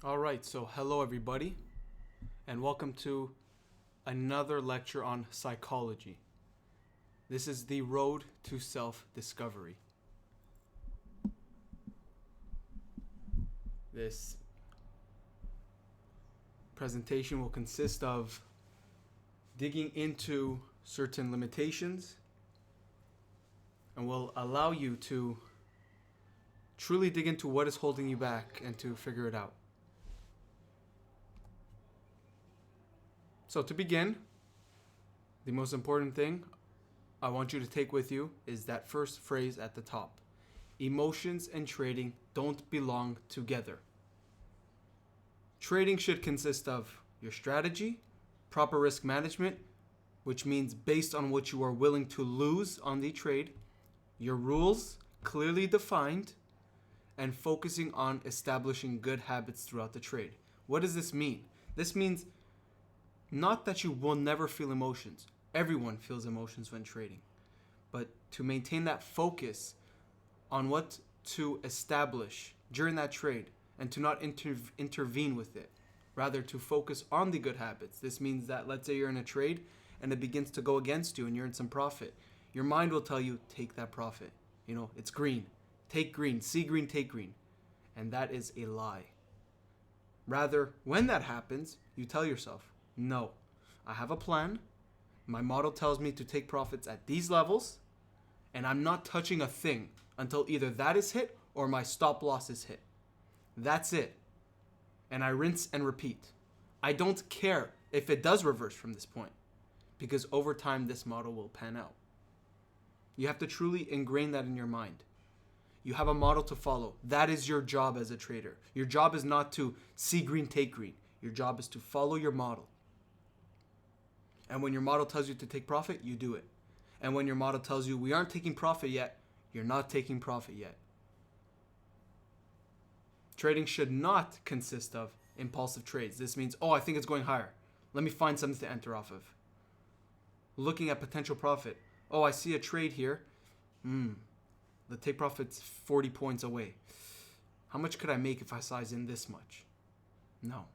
All right, so hello everybody, and welcome to another lecture on psychology. This is the road to self-discovery. This presentation will consist of digging into certain limitations and will allow you to truly dig into what is holding you back and to figure it out. So to begin, the most important thing I want you to take with you is that first phrase at the top. Emotions and trading don't belong together. Trading should consist of your strategy, proper risk management, which means based on what you are willing to lose on the trade, your rules clearly defined, and focusing on establishing good habits throughout the trade. What does this mean? This means not that you will never feel emotions. Everyone feels emotions when trading. But to maintain that focus on what to establish during that trade and to not intervene with it. Rather, to focus on the good habits. This means that, let's say you're in a trade and it begins to go against you and you're in some profit. Your mind will tell you, take that profit. It's green. Take green. See green, take green. And that is a lie. Rather, when that happens, you tell yourself, no, I have a plan. My model tells me to take profits at these levels, and I'm not touching a thing until either that is hit or my stop loss is hit. That's it. And I rinse and repeat. I don't care if it does reverse from this point, because over time this model will pan out. You have to truly ingrain that in your mind. You have a model to follow. That is your job as a trader. Your job is not to see green, take green. Your job is to follow your model. And when your model tells you to take profit, you do it. And when your model tells you we aren't taking profit yet, you're not taking profit yet. Trading should not consist of impulsive trades. This means, I think it's going higher. Let me find something to enter off of. Looking at potential profit. I see a trade here. The take profit's 40 points away. How much could I make if I size in this much? No.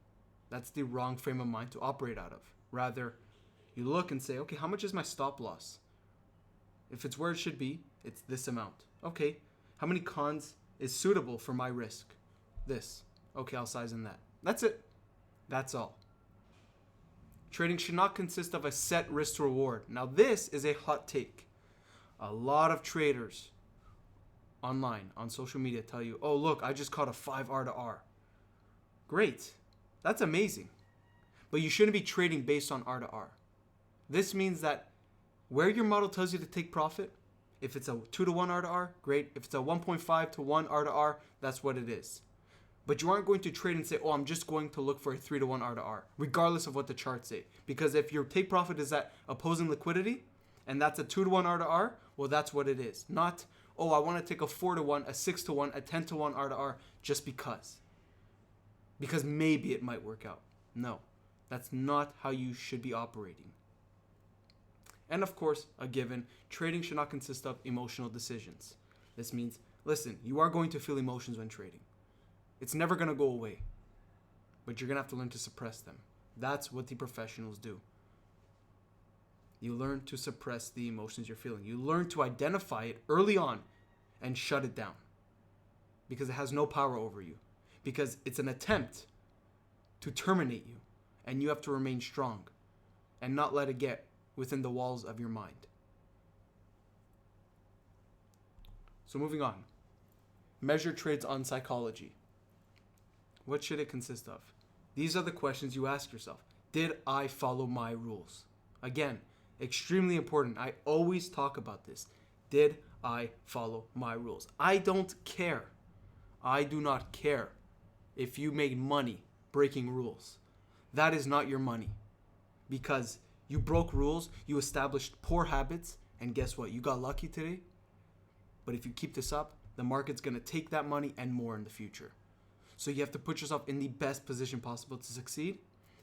That's the wrong frame of mind to operate out of. Rather, you look and say, okay, how much is my stop loss? If it's where it should be, it's this amount. Okay, how many cons is suitable for my risk? This. Okay, I'll size in that. That's it. That's all. Trading should not consist of a set risk to reward. Now, this is a hot take. A lot of traders online, on social media, tell you, look, I just caught a 5 R to R. Great. That's amazing. But you shouldn't be trading based on R to R. This means that where your model tells you to take profit, if it's a 2 to 1 R to R, great. If it's a 1.5 to 1 R to R, that's what it is. But you aren't going to trade and say, I'm just going to look for a 3 to 1 R to R, regardless of what the charts say. Because if your take profit is at opposing liquidity, and that's a 2 to 1 R to R, well, that's what it is. Not, I want to take a 4 to 1, a 6 to 1, a 10 to 1 R to R just because. Because maybe it might work out. No, that's not how you should be operating. And of course, a given, trading should not consist of emotional decisions. This means, listen, you are going to feel emotions when trading. It's never going to go away. But you're going to have to learn to suppress them. That's what the professionals do. You learn to suppress the emotions you're feeling. You learn to identify it early on and shut it down. Because it has no power over you. Because it's an attempt to terminate you. And you have to remain strong and not let it get within the walls of your mind. So moving on. Measure trades on psychology. What should it consist of? These are the questions you ask yourself. Did I follow my rules? Again, extremely important. I always talk about this. Did I follow my rules? I don't care. I do not care if you made money breaking rules. That is not your money. Because you broke rules, you established poor habits, and guess what? You got lucky today. But if you keep this up, the market's going to take that money and more in the future. So you have to put yourself in the best position possible to succeed,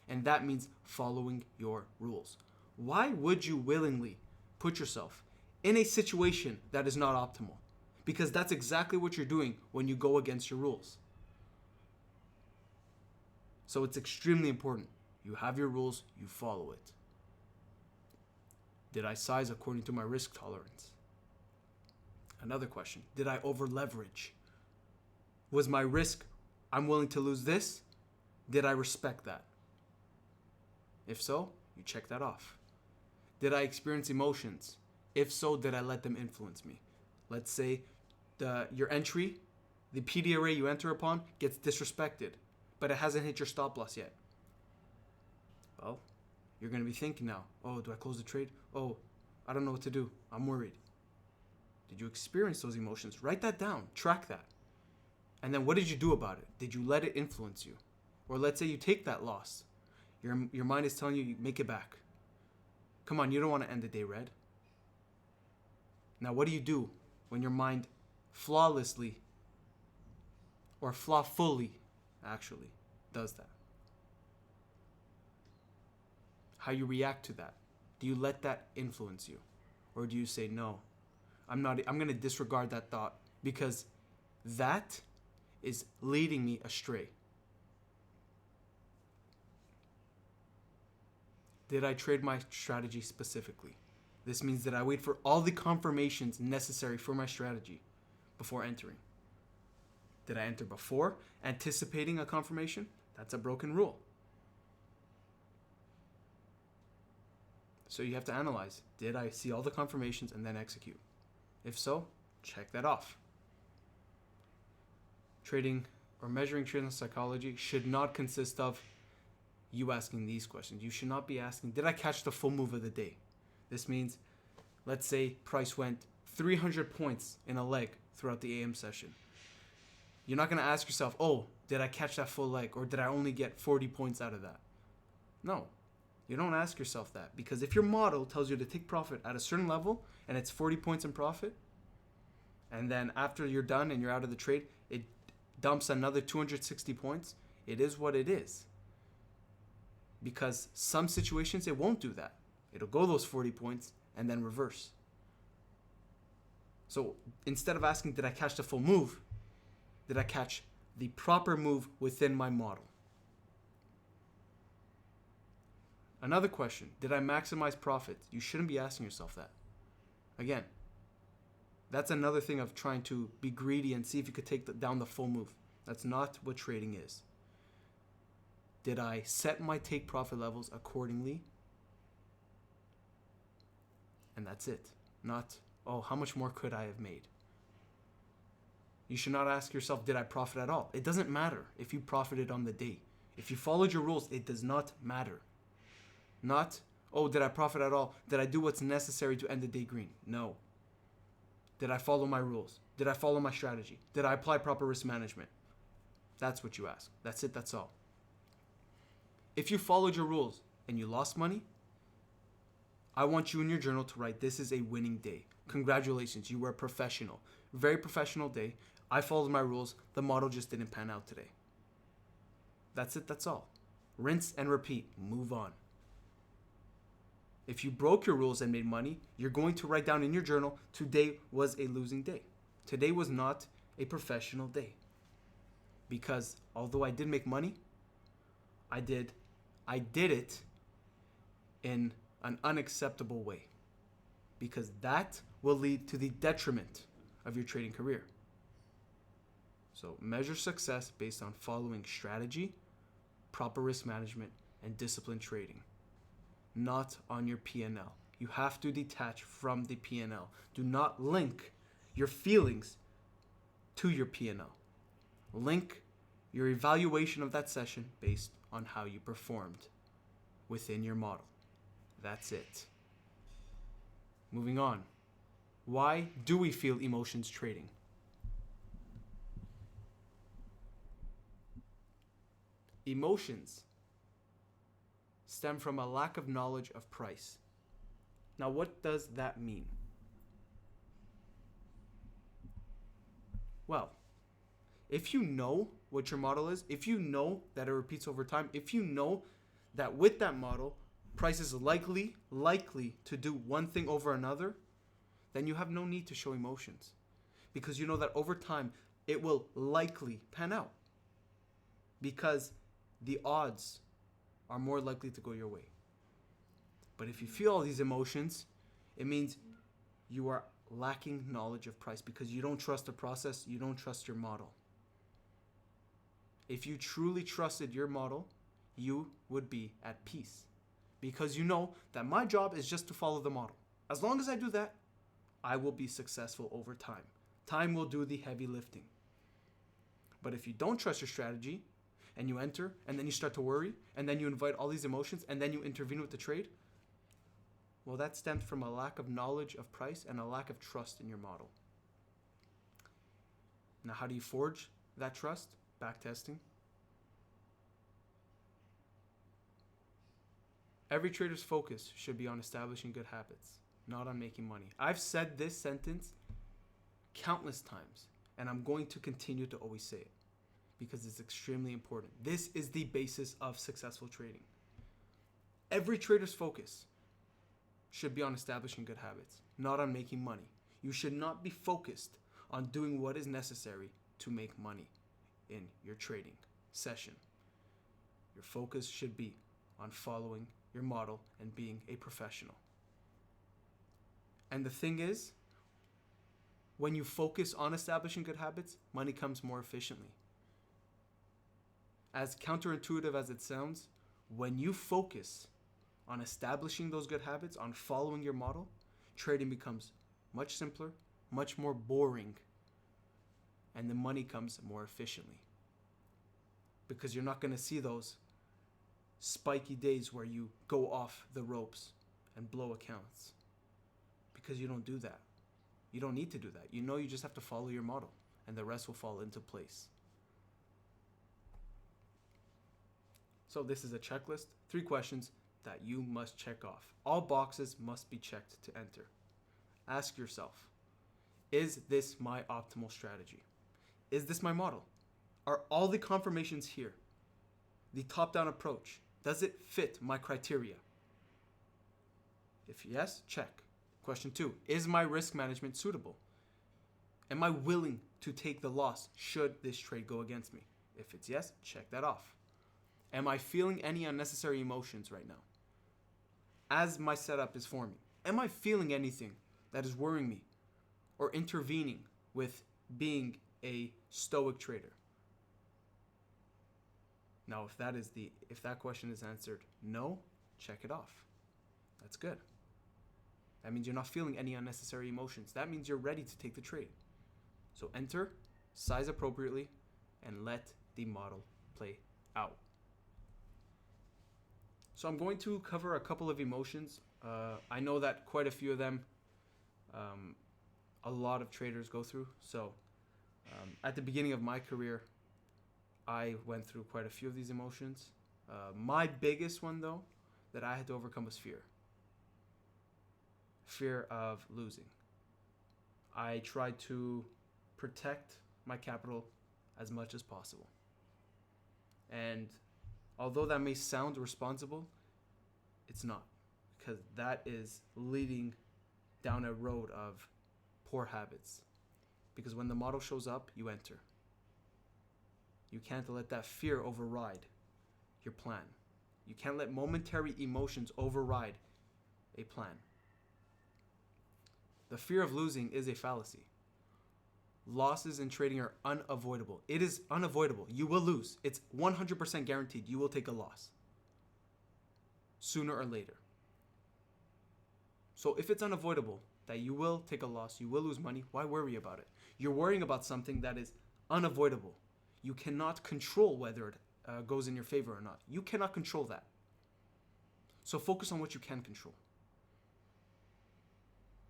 and that means following your rules. Why would you willingly put yourself in a situation that is not optimal? Because that's exactly what you're doing when you go against your rules. So it's extremely important. You have your rules, you follow it. Did I size according to my risk tolerance? Another question. Did I over leverage? Was my risk, I'm willing to lose this? Did I respect that? If so, you check that off. Did I experience emotions? If so, did I let them influence me? Let's say your entry, the PD array you enter upon gets disrespected, but it hasn't hit your stop loss yet. Well, you're going to be thinking now, oh, do I close the trade? Oh, I don't know what to do. I'm worried. Did you experience those emotions? Write that down. Track that. And then what did you do about it? Did you let it influence you? Or let's say you take that loss. Your mind is telling you make it back. Come on, you don't want to end the day red. Now, what do you do when your mind flawlessly or flawfully actually does that? How you react to that? Do you let that influence you? Or do you say, no, I'm going to disregard that thought because that is leading me astray? Did I trade my strategy specifically? This means that I wait for all the confirmations necessary for my strategy before entering. Did I enter before anticipating a confirmation? That's a broken rule. So you have to analyze, did I see all the confirmations and then execute? If so, check that off. Trading or measuring trading psychology should not consist of you asking these questions. You should not be asking, did I catch the full move of the day? This means, let's say price went 300 points in a leg throughout the AM session. You're not going to ask yourself, oh, did I catch that full leg? Or did I only get 40 points out of that? No, you don't ask yourself that. Because if your model tells you to take profit at a certain level and it's 40 points in profit, and then after you're done and you're out of the trade, it dumps another 260 points, it is what it is. Because some situations it won't do that. It'll go those 40 points and then reverse. So instead of asking, did I catch the full move? Did I catch the proper move within my model? Another question, did I maximize profits? You shouldn't be asking yourself that. Again, that's another thing of trying to be greedy and see if you could take down the full move. That's not what trading is. Did I set my take profit levels accordingly? And that's it. Not, oh, how much more could I have made? You should not ask yourself, did I profit at all? It doesn't matter if you profited on the day. If you followed your rules, it does not matter. Not, oh, did I profit at all? Did I do what's necessary to end the day green? No. Did I follow my rules? Did I follow my strategy? Did I apply proper risk management? That's what you ask. That's it, that's all. If you followed your rules and you lost money, I want you in your journal to write, this is a winning day. Congratulations, you were a professional. Very professional day. I followed my rules. The model just didn't pan out today. That's it, that's all. Rinse and repeat. Move on. If you broke your rules and made money, you're going to write down in your journal, today was a losing day. Today was not a professional day. Because although I did make money, I did it in an unacceptable way. Because that will lead to the detriment of your trading career. So measure success based on following strategy, proper risk management, and disciplined trading. Not on your P&L. You have to detach from the P&L. Do not link your feelings to your P&L. Link your evaluation of that session based on how you performed within your model. That's it. Moving on. Why do we feel emotions trading? Emotions stem from a lack of knowledge of price. Now, what does that mean? Well, if you know what your model is, if you know that it repeats over time, if you know that with that model, price is likely to do one thing over another, then you have no need to show emotions. Because you know that over time, it will likely pan out. Because the odds are more likely to go your way. But if you feel all these emotions, it means you are lacking knowledge of price because you don't trust the process, you don't trust your model. If you truly trusted your model, you would be at peace because you know that my job is just to follow the model. As long as I do that, I will be successful over time. Time will do the heavy lifting. But if you don't trust your strategy and you enter and then you start to worry and then you invite all these emotions and then you intervene with the trade, well, that stems from a lack of knowledge of price and a lack of trust in your model. Now, how do you forge that trust? Backtesting. Every trader's focus should be on establishing good habits, not on making money. I've said this sentence countless times, and I'm going to continue to always say it because it's extremely important. This is the basis of successful trading. Every trader's focus should be on establishing good habits, not on making money. You should not be focused on doing what is necessary to make money in your trading session. Your focus should be on following your model and being a professional. And the thing is, when you focus on establishing good habits, money comes more efficiently. As counterintuitive as it sounds, when you focus on establishing those good habits, on following your model, trading becomes much simpler, much more boring, and the money comes more efficiently. Because you're not going to see those spiky days where you go off the ropes and blow accounts. Because you don't do that. You don't need to do that. You know you just have to follow your model, and the rest will fall into place. So this is a checklist, 3 questions that you must check off. All boxes must be checked to enter. Ask yourself, is this my optimal strategy? Is this my model? Are all the confirmations here? The top-down approach, does it fit my criteria? If yes, check. Question 2, is my risk management suitable? Am I willing to take the loss should this trade go against me? If it's yes, check that off. Am I feeling any unnecessary emotions right now? As my setup is forming, am I feeling anything that is worrying me or intervening with being a stoic trader? Now, if that question is answered no, check it off. That's good. That means you're not feeling any unnecessary emotions. That means you're ready to take the trade. So enter, size appropriately, and let the model play out. So I'm going to cover a couple of emotions. I know that quite a few of them a lot of traders go through. So at the beginning of my career, I went through quite a few of these emotions. My biggest one, though, that I had to overcome was fear. Fear of losing. I tried to protect my capital as much as possible. And although that may sound responsible, it's not, because that is leading down a road of poor habits. Because when the model shows up, you enter. You can't let that fear override your plan. You can't let momentary emotions override a plan. The fear of losing is a fallacy. Losses in trading are unavoidable. It is unavoidable. You will lose. It's 100% guaranteed. You will take a loss sooner or later. So if it's unavoidable that you will take a loss, you will lose money, why worry about it? You're worrying about something that is unavoidable. You cannot control whether it goes in your favor or not. You cannot control that. So focus on what you can control.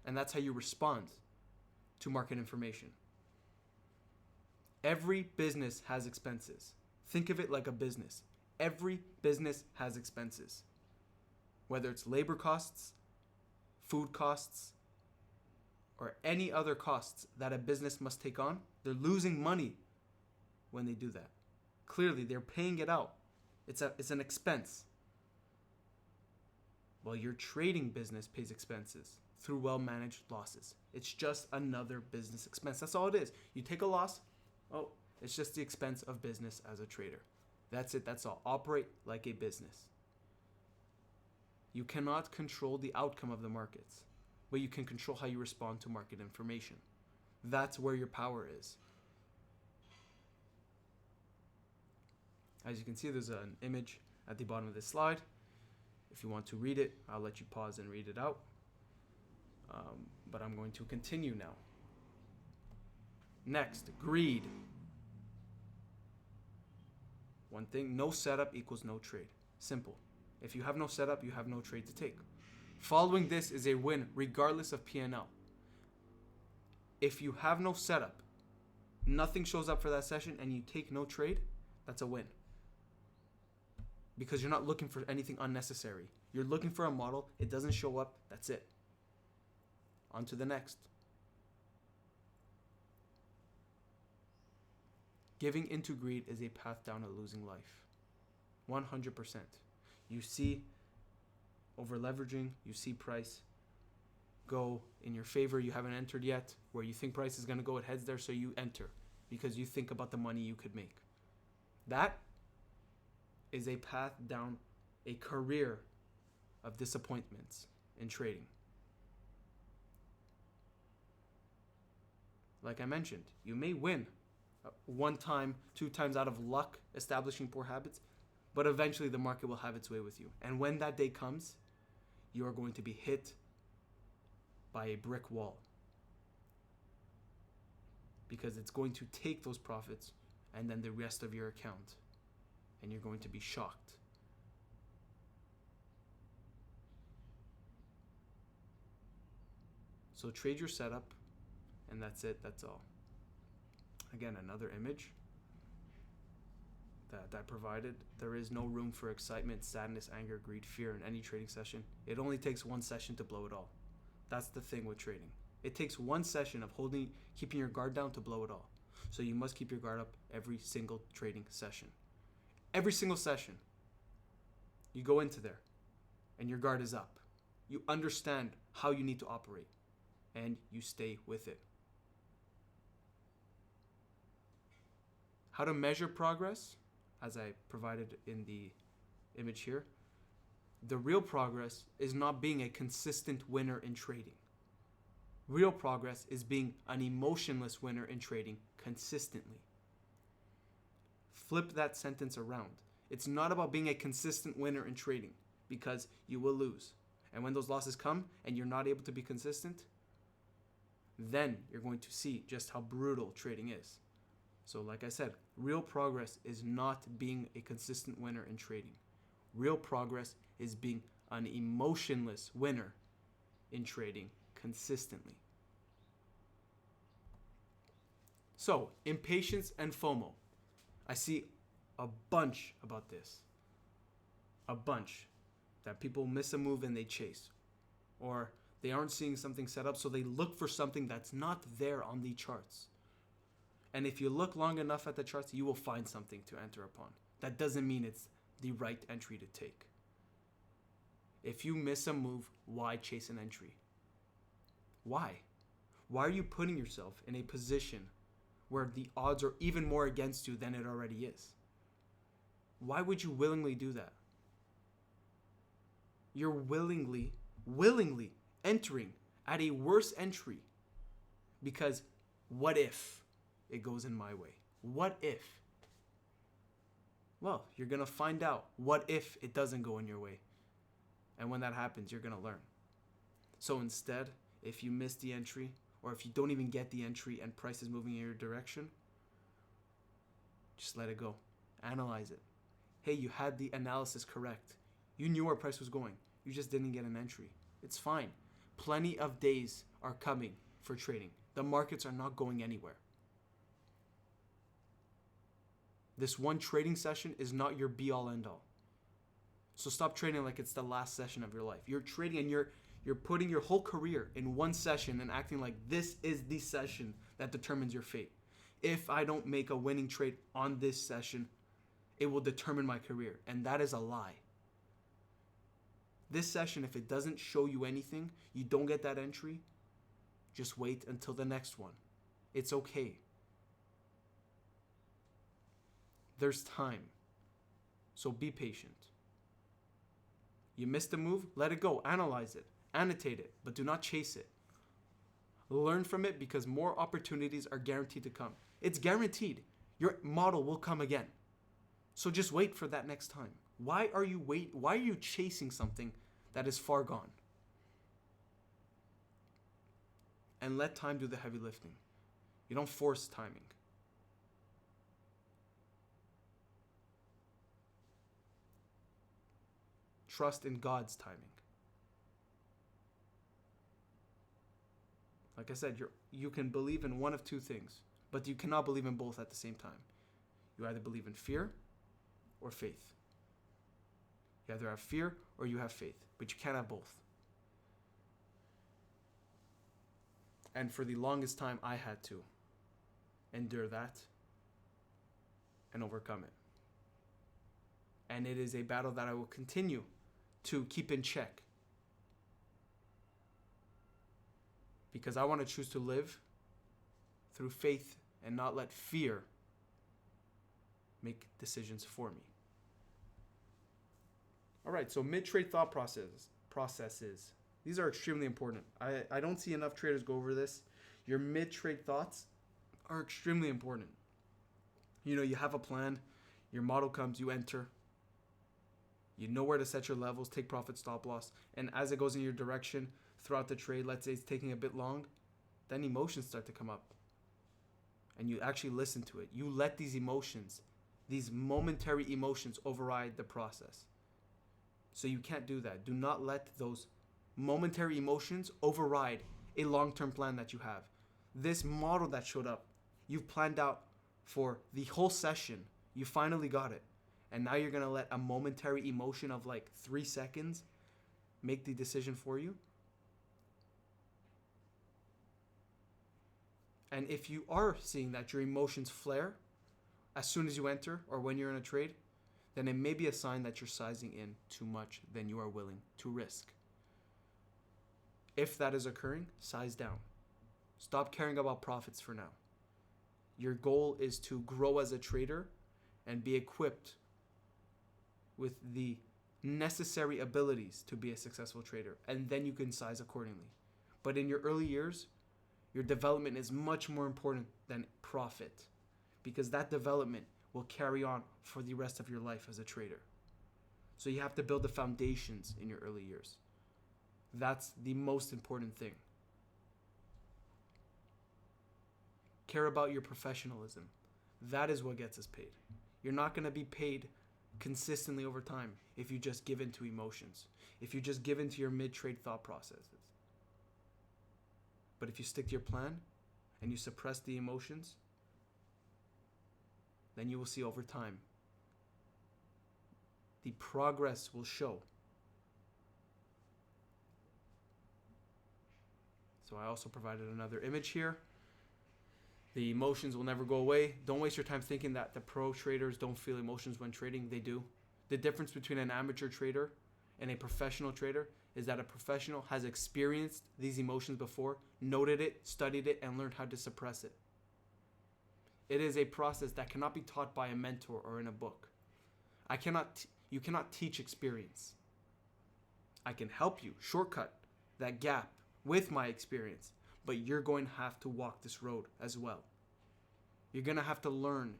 And that's how you respond to market information. Every business has expenses. Think of it like a business. Every business has expenses. Whether it's labor costs, food costs, or any other costs that a business must take on, they're losing money when they do that. Clearly, they're paying it out. It's an expense. Well, your trading business pays expenses through well-managed losses. It's just another business expense. That's all it is. You take a loss, oh, it's just the expense of business as a trader. That's it. That's all. Operate like a business. You cannot control the outcome of the markets, but you can control how you respond to market information. That's where your power is. As you can see, there's an image at the bottom of this slide. If you want to read it, I'll let you pause and read it out. But I'm going to continue now. Next, greed. One thing, no setup equals no trade. Simple. If you have no setup, you have no trade to take. Following this is a win regardless of P&L. If you have no setup, nothing shows up for that session, and you take no trade, that's a win. Because you're not looking for anything unnecessary. You're looking for a model, it doesn't show up, that's it. On to the next. Giving into greed is a path down a losing life. 100%. You see over leveraging, you see price go in your favor, you haven't entered yet. Where you think price is going to go, it heads there, so you enter because you think about the money you could make. That is a path down a career of disappointments in trading. Like I mentioned, you may win one time, 2 times out of luck establishing poor habits, but eventually the market will have its way with you. And when that day comes, you are going to be hit by a brick wall. Because it's going to take those profits and then the rest of your account. And you're going to be shocked. So trade your setup, and that's it, that's all. Again, another image that I provided. There is no room for excitement, sadness, anger, greed, fear in any trading session. It only takes one session to blow it all. That's the thing with trading. It takes one session of keeping your guard down to blow it all. So you must keep your guard up every single trading session. Every single session. You go into there and your guard is up. You understand how you need to operate and you stay with it. How to measure progress, as I provided in the image here. The real progress is not being a consistent winner in trading. Real progress is being an emotionless winner in trading consistently. Flip that sentence around. It's not about being a consistent winner in trading, because you will lose. And when those losses come and you're not able to be consistent, then you're going to see just how brutal trading is. So like I said, real progress is not being a consistent winner in trading. Real progress is being an emotionless winner in trading consistently. So, impatience and FOMO. I see a bunch about this. A bunch. That people miss a move and they chase. Or they aren't seeing something set up, so they look for something that's not there on the charts. And if you look long enough at the charts, you will find something to enter upon. That doesn't mean it's the right entry to take. If you miss a move, why chase an entry? Why? Why are you putting yourself in a position where the odds are even more against you than it already is? Why would you willingly do that? You're willingly entering at a worse entry because what if it goes in my way? What if? Well, you're going to find out what if it doesn't go in your way. And when that happens, you're going to learn. So instead, if you miss the entry, or if you don't even get the entry and price is moving in your direction, just let it go. Analyze it. Hey, you had the analysis correct. You knew where price was going. You just didn't get an entry. It's fine. Plenty of days are coming for trading. The markets are not going anywhere. This one trading session is not your be-all, end-all. So stop trading like it's the last session of your life. You're trading and you're putting your whole career in one session and acting like this is the session that determines your fate. If I don't make a winning trade on this session, it will determine my career. And that is a lie. This session, if it doesn't show you anything, you don't get that entry, just wait until the next one. It's okay. There's time. So be patient. You missed a move, let it go, analyze it, annotate it, but do not chase it. Learn from it because more opportunities are guaranteed to come. It's guaranteed. Your model will come again. So just wait for that next time. Why are you chasing something that is far gone? And let time do the heavy lifting. You don't force timing. Trust in God's timing. Like I said, you can believe in one of two things, but you cannot believe in both at the same time. You either believe in fear or faith. You either have fear or you have faith, but you can't have both. And for the longest time, I had to endure that and overcome it. And it is a battle that I will continue to keep in check. Because I want to choose to live through faith and not let fear make decisions for me. All right, so mid-trade thought processes. These are extremely important. I don't see enough traders go over this. Your mid-trade thoughts are extremely important. You know, you have a plan. Your model comes, you enter. You know where to set your levels, take profit, stop loss. And as it goes in your direction throughout the trade, let's say it's taking a bit long, then emotions start to come up. And you actually listen to it. You let these emotions, these momentary emotions override the process. So you can't do that. Do not let those momentary emotions override a long-term plan that you have. This model that showed up, you've planned out for the whole session. You finally got it. And now you're going to let a momentary emotion of like 3 seconds make the decision for you? And if you are seeing that your emotions flare as soon as you enter or when you're in a trade, then it may be a sign that you're sizing in too much than you are willing to risk. If that is occurring, size down. Stop caring about profits for now. Your goal is to grow as a trader and be equipped with the necessary abilities to be a successful trader, and then you can size accordingly. But in your early years, your development is much more important than profit, because that development will carry on for the rest of your life as a trader. So you have to build the foundations in your early years. That's the most important thing. Care about your professionalism. That is what gets us paid. You're not going to be paid consistently over time if you just give in to emotions, if you just give in to your mid-trade thought processes. But if you stick to your plan and you suppress the emotions, then you will see over time the progress will show. So I also provided another image here. The emotions will never go away. Don't waste your time thinking that the pro traders don't feel emotions when trading. They do. The difference between an amateur trader and a professional trader is that a professional has experienced these emotions before, noted it, studied it, and learned how to suppress it. It is a process that cannot be taught by a mentor or in a book. You cannot teach experience. I can help you shortcut that gap with my experience, but you're going to have to walk this road as well. You're going to have to learn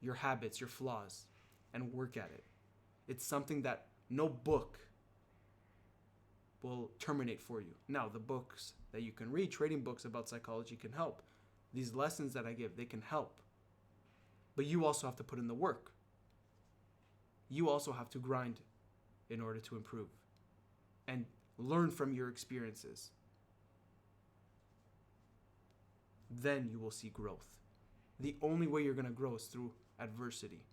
your habits, your flaws, and work at it. It's something that no book will terminate for you. Now, the books that you can read, trading books about psychology, can help. These lessons that I give, they can help. But you also have to put in the work. You also have to grind in order to improve and learn from your experiences. Then you will see growth. The only way you're going to grow is through adversity.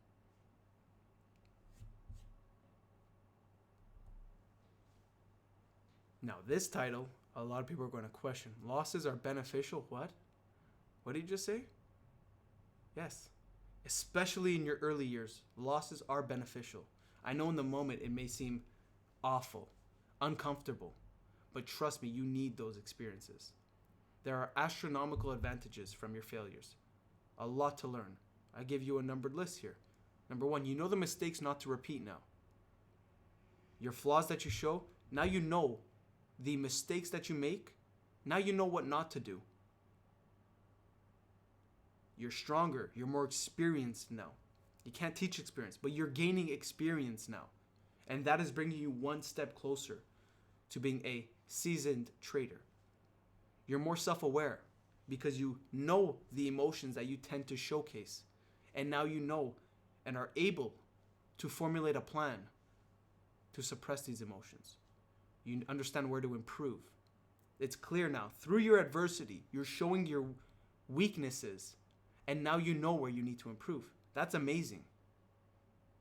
Now, this title, a lot of people are going to question. Losses are beneficial? What? What did you just say? Yes. Especially in your early years, losses are beneficial. I know in the moment it may seem awful, uncomfortable, but trust me, you need those experiences. There are astronomical advantages from your failures. A lot to learn. I give you a numbered list here. Number one, you know the mistakes not to repeat now. Your flaws that you show, now you know the mistakes that you make. Now you know what not to do. You're stronger. You're more experienced now. You can't teach experience, but you're gaining experience now. And that is bringing you one step closer to being a seasoned trader. You're more self-aware because you know the emotions that you tend to showcase. And now you know and are able to formulate a plan to suppress these emotions. You understand where to improve. It's clear now. Through your adversity, you're showing your weaknesses, and now you know where you need to improve. That's amazing.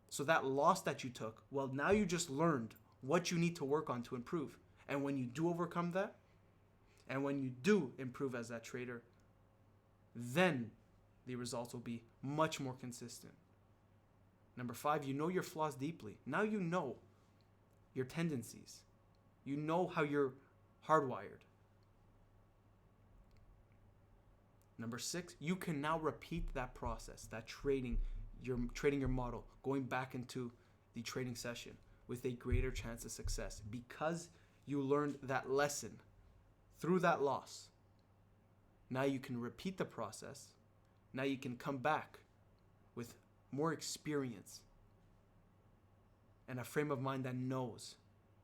So that loss that you took, well, now you just learned what you need to work on to improve. And when you do overcome that, and when you do improve as that trader, then the results will be much more consistent. Number 5, you know your flaws deeply. Now you know your tendencies. You know how you're hardwired. Number 6, you can now repeat that process, that trading your model, going back into the trading session with a greater chance of success because you learned that lesson through that loss. Now you can repeat the process. Now you can come back with more experience and a frame of mind that knows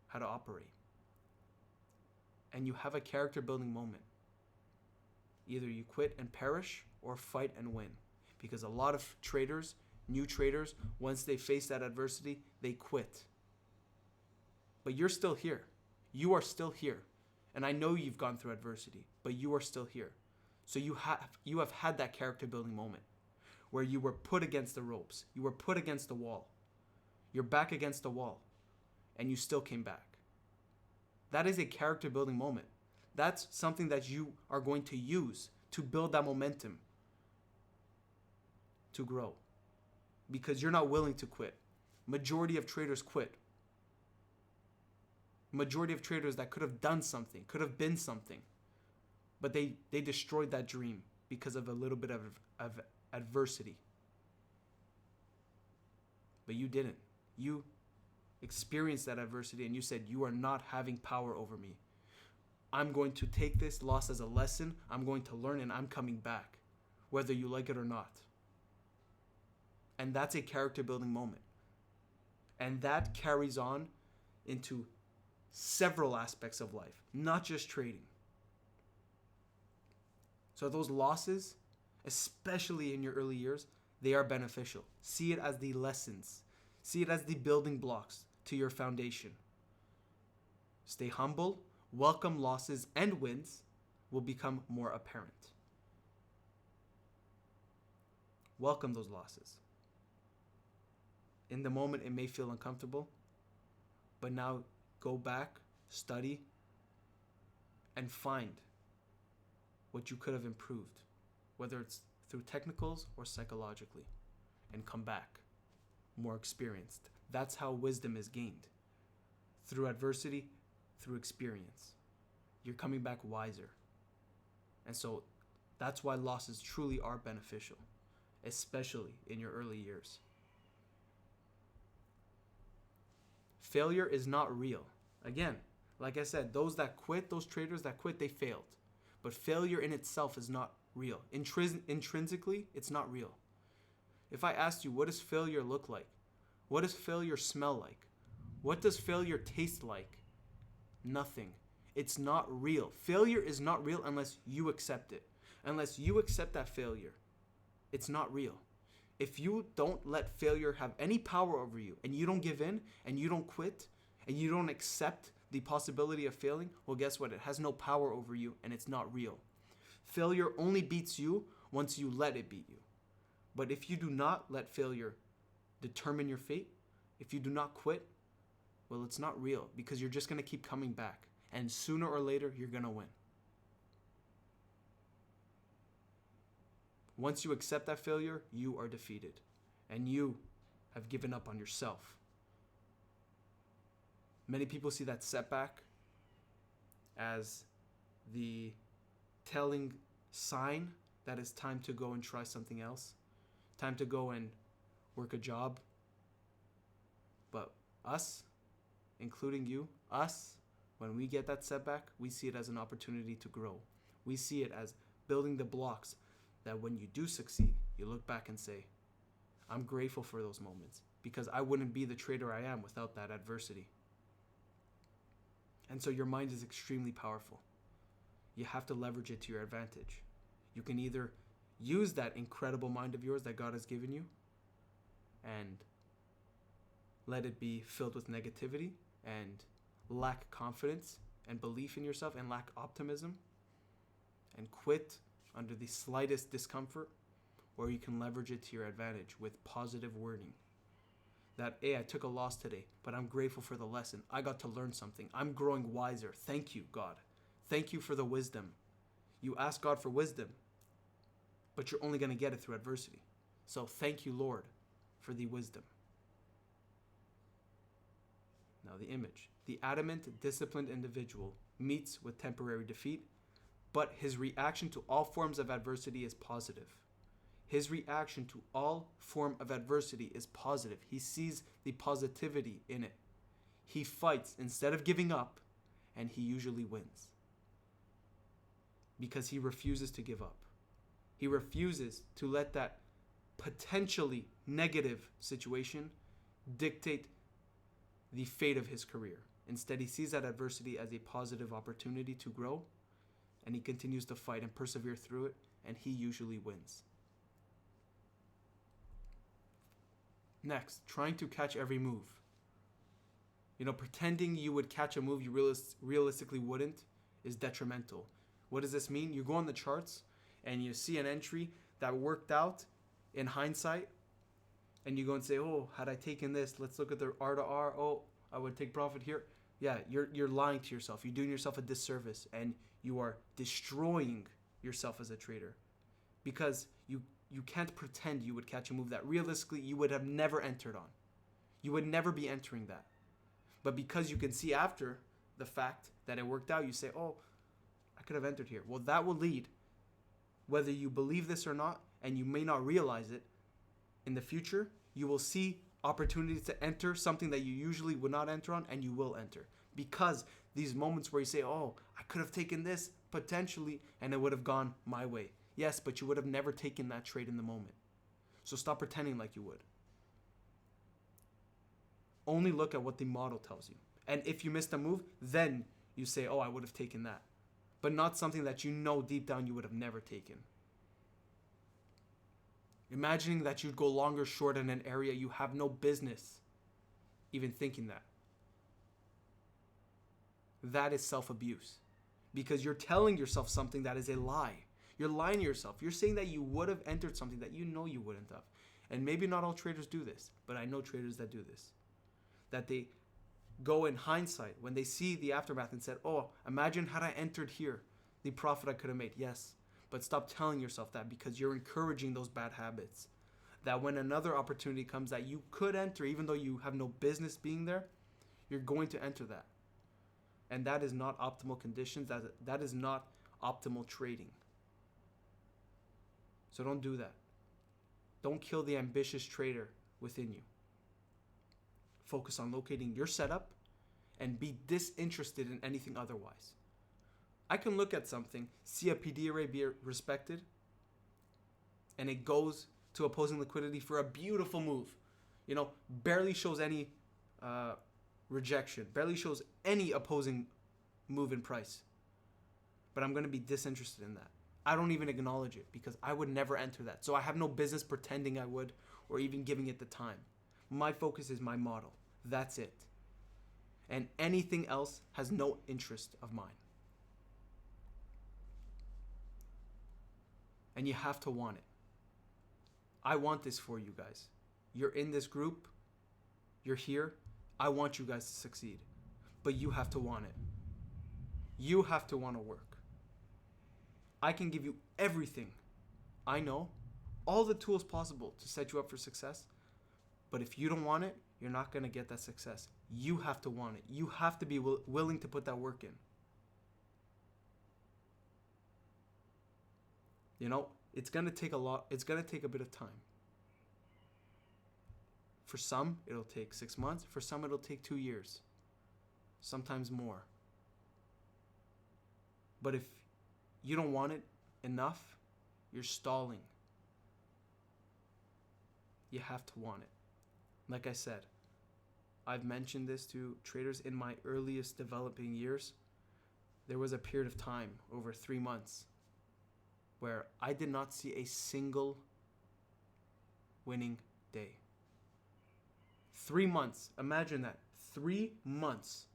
how to operate. And you have a character building moment. Either you quit and perish or fight and win. Because a lot of traders, new traders, once they face that adversity, they quit. But you're still here. You are still here. And I know you've gone through adversity, but you are still here. So you have had that character building moment where you were put against the ropes. You were put against the wall. You're back against the wall. And you still came back. That is a character building moment. That's something that you are going to use to build that momentum to grow. Because you're not willing to quit. Majority of traders quit. Majority of traders that could have done something, could have been something. But they destroyed that dream because of a little bit of adversity. But you didn't. You experienced that adversity and you said, you are not having power over me. I'm going to take this loss as a lesson. I'm going to learn and I'm coming back, whether you like it or not. And that's a character building moment. And that carries on into several aspects of life, not just trading. So those losses, especially in your early years, they are beneficial. See it as the lessons. See it as the building blocks to your foundation. Stay humble. Welcome losses and wins will become more apparent. Welcome those losses. In the moment, it may feel uncomfortable, but now go back, study, and find what you could have improved, whether it's through technicals or psychologically, and come back more experienced. That's how wisdom is gained. Through adversity, through experience. You're coming back wiser. And so that's why losses truly are beneficial, especially in your early years. Failure is not real. Again, like I said, those that quit, those traders that quit, they failed. But failure in itself is not real. Intrinsically, it's not real. If I asked you, what does failure look like? What does failure smell like? What does failure taste like? Nothing. It's not real. Failure is not real unless you accept it. Unless you accept that failure, it's not real. If you don't let failure have any power over you and you don't give in and you don't quit and you don't accept the possibility of failing, well, guess what? It has no power over you and it's not real. Failure only beats you once you let it beat you. But if you do not let failure determine your fate, if you do not quit, well, it's not real because you're just going to keep coming back. And sooner or later, you're going to win. Once you accept that failure, you are defeated. And you have given up on yourself. Many people see that setback as the telling sign that it's time to go and try something else. Time to go and work a job. But us, including you, us, when we get that setback, we see it as an opportunity to grow. We see it as building the blocks that when you do succeed, you look back and say, I'm grateful for those moments because I wouldn't be the trader I am without that adversity. And so your mind is extremely powerful. You have to leverage it to your advantage. You can either use that incredible mind of yours that God has given you and let it be filled with negativity and lack confidence and belief in yourself and lack optimism and quit under the slightest discomfort, or you can leverage it to your advantage with positive wording. That, hey, I took a loss today, but I'm grateful for the lesson. I got to learn something. I'm growing wiser. Thank you, God. Thank you for the wisdom. You ask God for wisdom, but you're only going to get it through adversity. So thank you, Lord, for the wisdom. Now the image. The adamant, disciplined individual meets with temporary defeat, but his reaction to all forms of adversity is positive. His reaction to all form of adversity is positive. He sees the positivity in it. He fights instead of giving up, and he usually wins. Because he refuses to give up. He refuses to let that potentially negative situation dictate the fate of his career. Instead, he sees that adversity as a positive opportunity to grow, and he continues to fight and persevere through it, and he usually wins. Next, trying to catch every move. Pretending you would catch a move you realistically wouldn't is detrimental. What does this mean? You go on the charts and you see an entry that worked out in hindsight, and you go and say, oh, had I taken this, let's look at the R to R, oh, I would take profit here. Yeah, you're lying to yourself. You're doing yourself a disservice, and you are destroying yourself as a trader, because you can't pretend you would catch a move that realistically you would have never entered on. You would never be entering that. But because you can see after the fact that it worked out, you say, oh, I could have entered here. Well, that will lead, whether you believe this or not, and you may not realize it, in the future, you will see opportunities to enter something that you usually would not enter on, and you will enter. Because these moments where you say, oh, I could have taken this potentially, and it would have gone my way. Yes, but you would have never taken that trade in the moment. So stop pretending like you would. Only look at what the model tells you. And if you missed a move, then you say, oh, I would have taken that. But not something that you know deep down you would have never taken. Imagining that you'd go long or short in an area you have no business even thinking that. That is self-abuse. Because you're telling yourself something that is a lie. You're lying to yourself. You're saying that you would have entered something that you know you wouldn't have. And maybe not all traders do this, but I know traders that do this. That they go in hindsight when they see the aftermath and said, oh, imagine had I entered here, the profit I could have made. Yes, but stop telling yourself that, because you're encouraging those bad habits. That when another opportunity comes that you could enter, even though you have no business being there, you're going to enter that. And that is not optimal conditions. That is not optimal trading. So don't do that. Don't kill the ambitious trader within you. Focus on locating your setup and be disinterested in anything otherwise. I can look at something, see a PD array be respected, and it goes to opposing liquidity for a beautiful move. Barely shows any rejection, barely shows any opposing move in price. But I'm going to be disinterested in that. I don't even acknowledge it because I would never enter that. So I have no business pretending I would or even giving it the time. My focus is my model. That's it. And anything else has no interest of mine. And you have to want it. I want this for you guys. You're in this group. You're here. I want you guys to succeed. But you have to want it. You have to want to work. I can give you everything I know, all the tools possible to set you up for success. But if you don't want it, you're not going to get that success. You have to want it. You have to be willing to put that work in. It's going to take a bit of time. For some, it'll take 6 months. For some, it'll take 2 years. Sometimes more. But if you don't want it enough, you're stalling. You have to want it. Like I said, I've mentioned this to traders in my earliest developing years. There was a period of time, over 3 months, where I did not see a single winning day. 3 months. Imagine that. 3 months.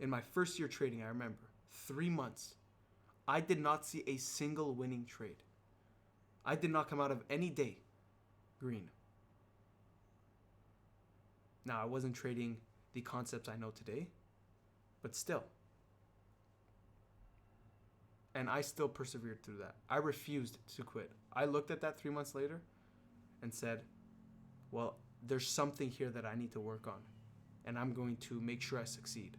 In my first year trading, I remember. 3 months. I did not see a single winning trade. I did not come out of any day green. Now, I wasn't trading the concepts I know today, but still. And I still persevered through that. I refused to quit. I looked at that 3 months later and said, well, there's something here that I need to work on, and I'm going to make sure I succeed.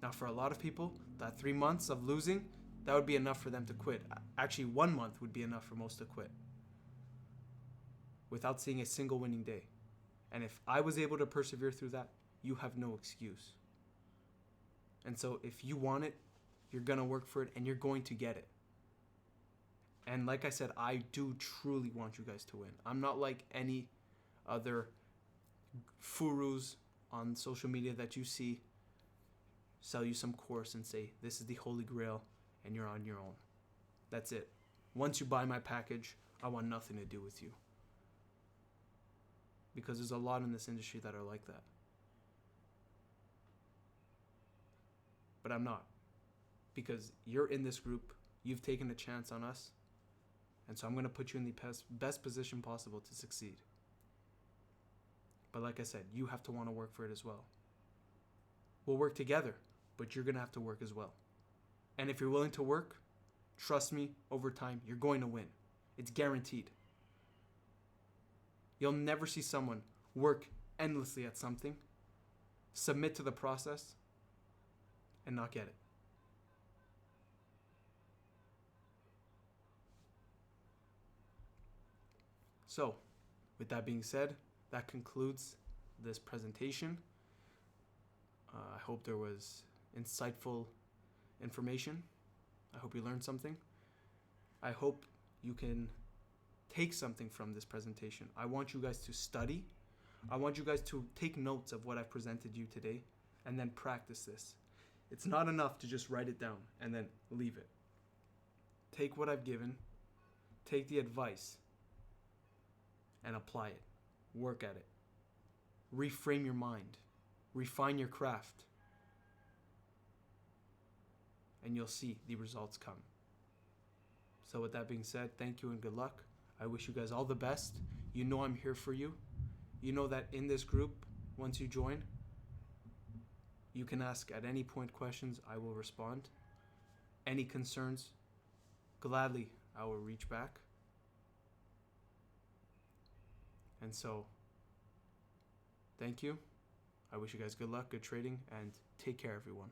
Now, for a lot of people, that 3 months of losing, that would be enough for them to quit. Actually, 1 month would be enough for most to quit without seeing a single winning day. And if I was able to persevere through that, you have no excuse. And so if you want it, you're going to work for it, and you're going to get it. And like I said, I do truly want you guys to win. I'm not like any other furus on social media that you see sell you some course and say, this is the holy grail, and you're on your own. That's it. Once you buy my package, I want nothing to do with you. Because there's a lot in this industry that are like that. But I'm not. Because you're in this group, you've taken a chance on us, and so I'm going to put you in the best position possible to succeed. But like I said, you have to want to work for it as well. We'll work together, but you're going to have to work as well. And if you're willing to work, trust me, over time, you're going to win. It's guaranteed. You'll never see someone work endlessly at something, submit to the process, and not get it. So, with that being said, that concludes this presentation. I hope there was insightful information. I hope you learned something. I hope you can take something from this presentation. I want you guys to study. I want you guys to take notes of what I've presented you today and then practice this. It's not enough to just write it down and then leave it. Take what I've given, take the advice, and apply it. Work at it. Reframe your mind. Refine your craft. And you'll see the results come. So with that being said, thank you and good luck. I wish you guys all the best. You know I'm here for you. You know that in this group, once you join, you can ask at any point questions. I will respond. Any concerns, gladly I will reach back. And so, thank you. I wish you guys good luck, good trading, and take care, everyone.